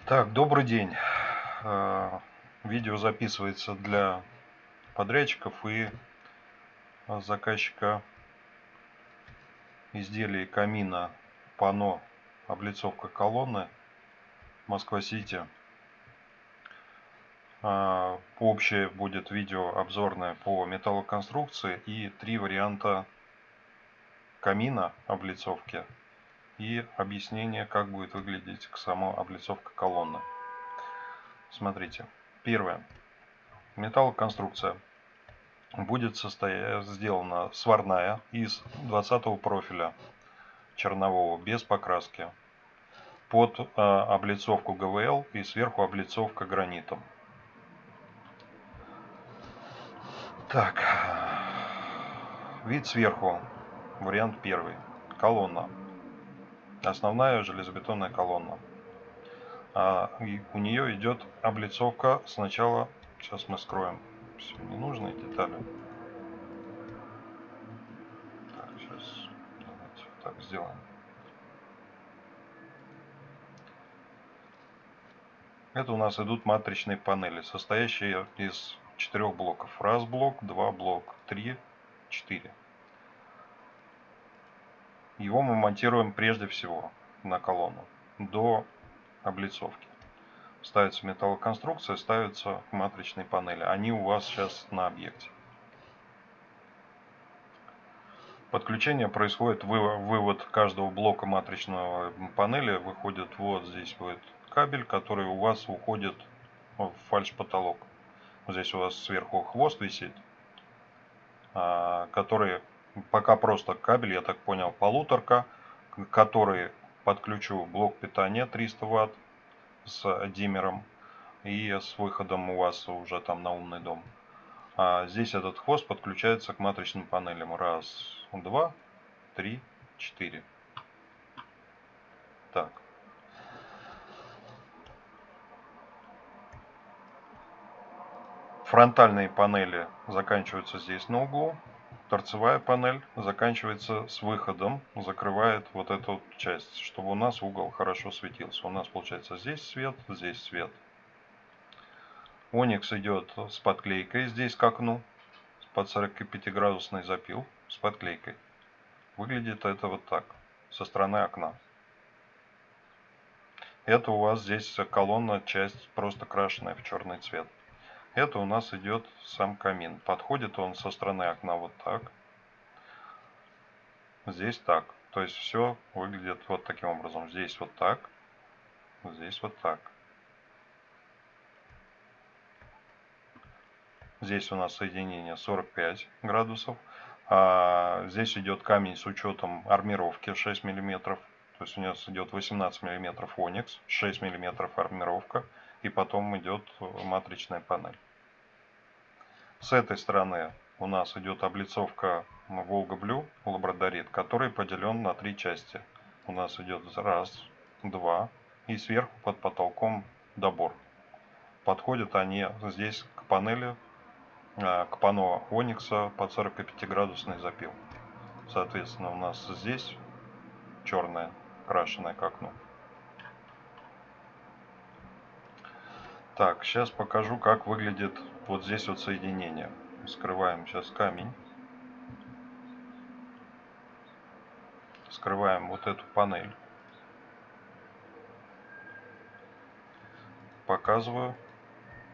Так, добрый день. Видео записывается для подрядчиков и заказчика изделий камина панно облицовка колонны Москва-Сити. Общее будет видео обзорное по металлоконструкции и 3 варианта камина облицовки и объяснение, как будет выглядеть сама облицовка колонны. Смотрите. Первое. Металлоконструкция. Будет сделана сварная из 20 профиля чернового без покраски под облицовку ГВЛ и сверху облицовка гранитом. Так, вид сверху, вариант первый. Колонна, основная железобетонная колонна. И у нее идет облицовка сначала. Сейчас мы скроем все ненужные детали. Так, сейчас давайте так сделаем. Это у нас идут матричные панели, состоящие из 4 блоков. Раз блок, 2 блок, 3, 4. Его мы монтируем прежде всего на колонну до облицовки. Ставится металлоконструкция, ставятся матричные панели. Они у вас сейчас на объекте. Подключение происходит, вывод каждого блока матричного панели выходит вот здесь вот кабель, который у вас уходит в фальш-потолок. Здесь у вас сверху хвост висит, который пока просто кабель, я так понял, полуторка, который подключу блок питания 300 Вт с диммером и с выходом у вас уже там на умный дом. Здесь этот хвост подключается к матричным панелям. Раз, два, три, четыре. Так. Фронтальные панели заканчиваются здесь на углу. Торцевая панель заканчивается с выходом, закрывает вот эту вот часть, чтобы у нас угол хорошо светился. У нас получается здесь свет, здесь свет. Оникс идет с подклейкой здесь к окну, под 45-градусный запил с подклейкой. Выглядит это вот так, со стороны окна. Это у вас здесь колонна, часть просто крашеная в черный цвет. Это у нас идет сам камин. Подходит он со стороны окна вот так. Здесь так. То есть все выглядит вот таким образом. Здесь вот так. Здесь вот так. Здесь у нас соединение 45 градусов. Здесь идет камень с учетом армировки 6 мм. То есть у нас идет 18 мм оникс, 6 мм армировка. И потом идет матричная панель. С этой стороны у нас идет облицовка Волга Блю лабрадорит, который поделен на 3 части. У нас идет раз, два и сверху под потолком добор. Подходят они здесь к панели, к панно оникса под 45-градусный запил. Соответственно, у нас здесь черная, крашеная к окну. Так, сейчас покажу, как выглядит вот здесь вот соединение. Скрываем сейчас камень. Скрываем вот эту панель. Показываю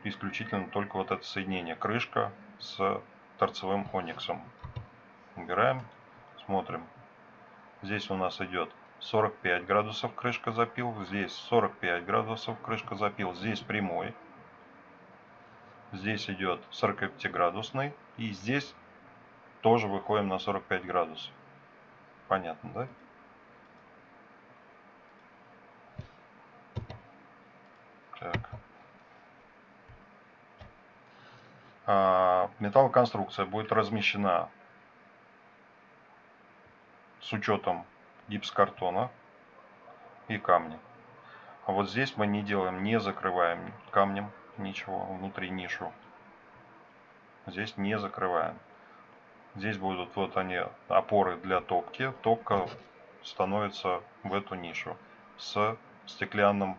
исключительно только вот это соединение. Крышка с торцевым ониксом. Убираем, смотрим. Здесь у нас идет 45 градусов крышка запил. Здесь 45 градусов крышка запил. Здесь прямой. Здесь идет 45-градусный. И здесь тоже выходим на 45 градусов. Понятно, да? Так. Металлоконструкция будет размещена с учетом гипсокартона и камня. А вот здесь мы не делаем, не закрываем камнем ничего, внутри нишу. Здесь не закрываем. Здесь будут вот они опоры для топки. Топка становится в эту нишу с стеклянным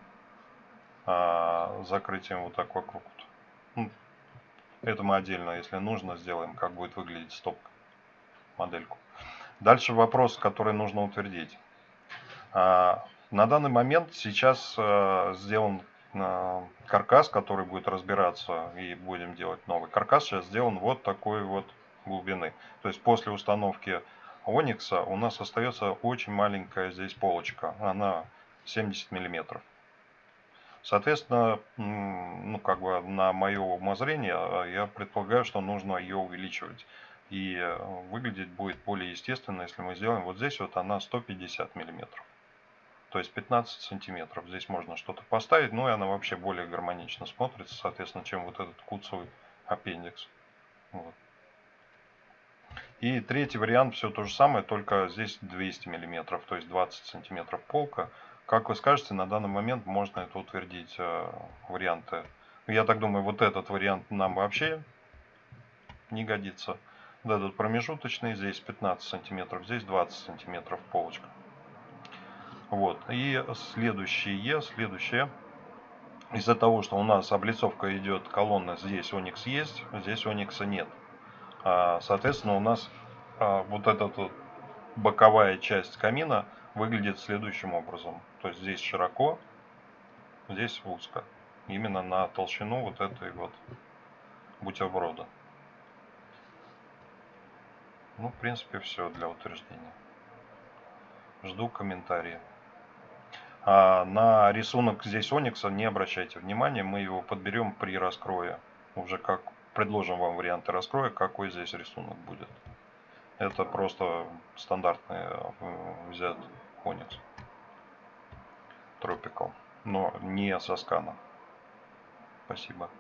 закрытием вот так вокруг. Ну, это мы отдельно, если нужно, сделаем, как будет выглядеть стопка, модельку. Дальше вопрос, который нужно утвердить. На данный момент сейчас сделан каркас, который будет разбираться, и будем делать новый каркас. Сейчас сделан вот такой вот глубины. То есть после установки Onyx у нас остается очень маленькая здесь полочка. Она 70 миллиметров. Соответственно, ну, как бы на мое умозрение, я предполагаю, что нужно ее увеличивать. И выглядеть будет более естественно, если мы сделаем вот здесь вот она 150 миллиметров. То есть 15 сантиметров. Здесь можно что-то поставить, ну и она вообще более гармонично смотрится, соответственно, чем вот этот куцевый аппендикс. Вот. И третий вариант все то же самое, только здесь 200 миллиметров, то есть 20 сантиметров полка. Как вы скажете, на данный момент можно это утвердить варианты. Я так думаю, вот этот вариант нам вообще не годится. Вот этот промежуточный, здесь 15 сантиметров, здесь 20 сантиметров полочка. Вот. И следующее. Из-за того, что у нас облицовка идет колонна, здесь Onyx есть, здесь Onyx нет. Соответственно, у нас вот эта вот боковая часть камина выглядит следующим образом. То есть здесь широко, здесь узко. Именно на толщину вот этой вот бутерброда. Ну, в принципе, все для утверждения. Жду комментарии. На рисунок здесь Оникса не обращайте внимания, мы его подберем при раскрое. Уже как предложим вам варианты раскроя, какой здесь рисунок будет. Это просто стандартный взят Onyx Tropical, но не со скана. Спасибо.